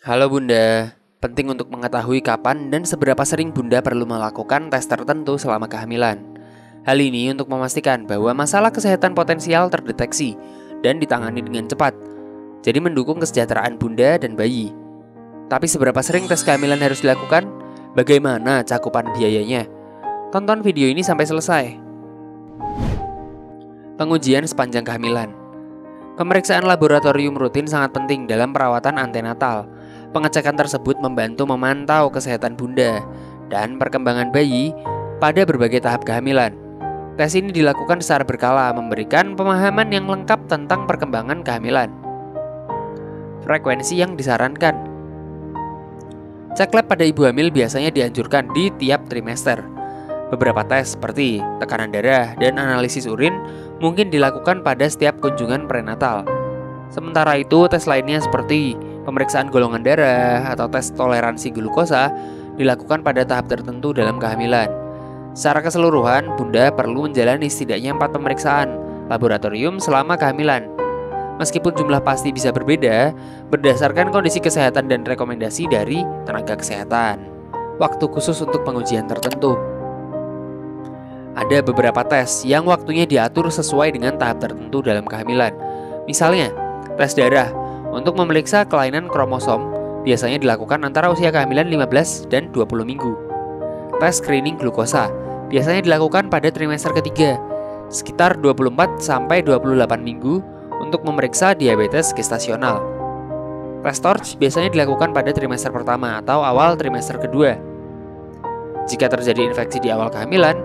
Halo Bunda, penting untuk mengetahui kapan dan seberapa sering Bunda perlu melakukan tes tertentu selama kehamilan. Hal ini untuk memastikan bahwa masalah kesehatan potensial terdeteksi dan ditangani dengan cepat, jadi mendukung kesejahteraan Bunda dan bayi. Tapi seberapa sering tes kehamilan harus dilakukan? Bagaimana cakupan biayanya? Tonton video ini sampai selesai. Pengujian sepanjang kehamilan. Pemeriksaan laboratorium rutin sangat penting dalam perawatan antenatal. Pengecekan tersebut membantu memantau kesehatan Bunda dan perkembangan bayi pada berbagai tahap kehamilan. Tes ini dilakukan secara berkala, memberikan pemahaman yang lengkap tentang perkembangan kehamilan. Frekuensi yang disarankan. Cek lab pada ibu hamil biasanya dianjurkan di tiap trimester. Beberapa tes seperti tekanan darah dan analisis urin mungkin dilakukan pada setiap kunjungan prenatal. Sementara itu, tes lainnya seperti pemeriksaan golongan darah atau tes toleransi glukosa dilakukan pada tahap tertentu dalam kehamilan. Secara keseluruhan, Bunda perlu menjalani setidaknya 4 pemeriksaan laboratorium selama kehamilan. Meskipun jumlah pasti bisa berbeda berdasarkan kondisi kesehatan dan rekomendasi dari tenaga kesehatan. Waktu khusus untuk pengujian tertentu. Ada beberapa tes yang waktunya diatur sesuai dengan tahap tertentu dalam kehamilan. Misalnya, tes darah untuk memeriksa kelainan kromosom biasanya dilakukan antara usia kehamilan 15 dan 20 minggu. Tes screening glukosa biasanya dilakukan pada trimester ketiga, sekitar 24 sampai 28 minggu untuk memeriksa diabetes gestasional. Tes TORCH biasanya dilakukan pada trimester pertama atau awal trimester kedua. Jika terjadi infeksi di awal kehamilan,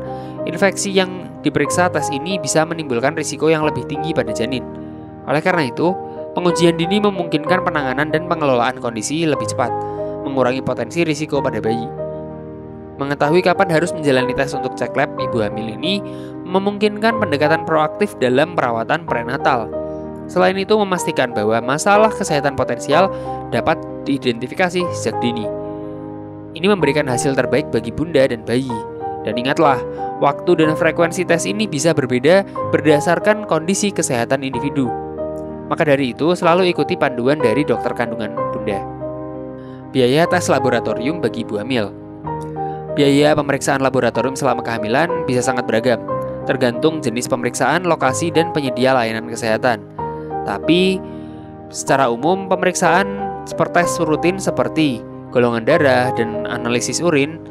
infeksi yang diperiksa tes ini bisa menimbulkan risiko yang lebih tinggi pada janin. Oleh karena itu, pengujian dini memungkinkan penanganan dan pengelolaan kondisi lebih cepat, mengurangi potensi risiko pada bayi. Mengetahui kapan harus menjalani tes untuk cek lab ibu hamil ini memungkinkan pendekatan proaktif dalam perawatan prenatal. Selain itu, memastikan bahwa masalah kesehatan potensial dapat diidentifikasi sejak dini. Ini memberikan hasil terbaik bagi Bunda dan bayi. Dan ingatlah, waktu dan frekuensi tes ini bisa berbeda berdasarkan kondisi kesehatan individu. Maka dari itu, selalu ikuti panduan dari dokter kandungan Bunda. Biaya tes laboratorium bagi ibu hamil. Biaya pemeriksaan laboratorium selama kehamilan bisa sangat beragam, tergantung jenis pemeriksaan, lokasi, dan penyedia layanan kesehatan. Tapi, secara umum, pemeriksaan tes rutin seperti golongan darah dan analisis urin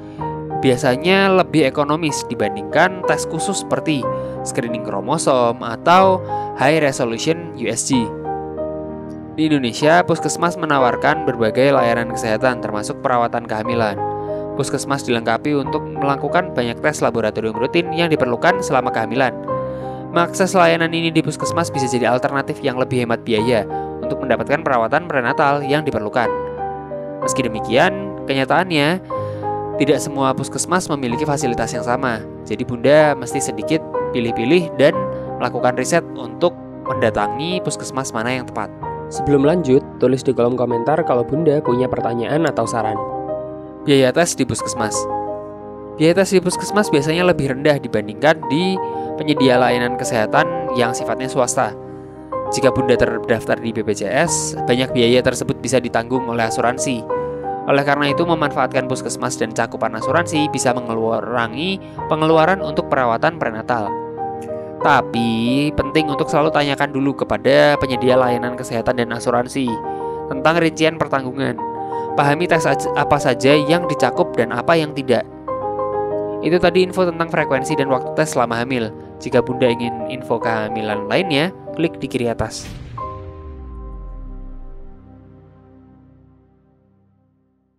biasanya lebih ekonomis dibandingkan tes khusus seperti screening kromosom atau high resolution USG. Di Indonesia, Puskesmas menawarkan berbagai layanan kesehatan termasuk perawatan kehamilan. Puskesmas dilengkapi untuk melakukan banyak tes laboratorium rutin yang diperlukan selama kehamilan. Mengakses layanan ini di Puskesmas bisa jadi alternatif yang lebih hemat biaya untuk mendapatkan perawatan prenatal yang diperlukan. Meski demikian, kenyataannya tidak semua puskesmas memiliki fasilitas yang sama. Jadi Bunda mesti sedikit pilih-pilih dan melakukan riset untuk mendatangi puskesmas mana yang tepat. Sebelum lanjut, tulis di kolom komentar kalau Bunda punya pertanyaan atau saran. Biaya tes di puskesmas. Biaya tes di puskesmas biasanya lebih rendah dibandingkan di penyedia layanan kesehatan yang sifatnya swasta. Jika Bunda terdaftar di BPJS, banyak biaya tersebut bisa ditanggung oleh asuransi. Oleh karena itu, memanfaatkan puskesmas dan cakupan asuransi bisa mengurangi pengeluaran untuk perawatan prenatal. Tapi, penting untuk selalu tanyakan dulu kepada penyedia layanan kesehatan dan asuransi tentang rincian pertanggungan. Pahami tes apa saja yang dicakup dan apa yang tidak. Itu tadi info tentang frekuensi dan waktu tes selama hamil. Jika Bunda ingin info kehamilan lainnya, klik di kiri atas.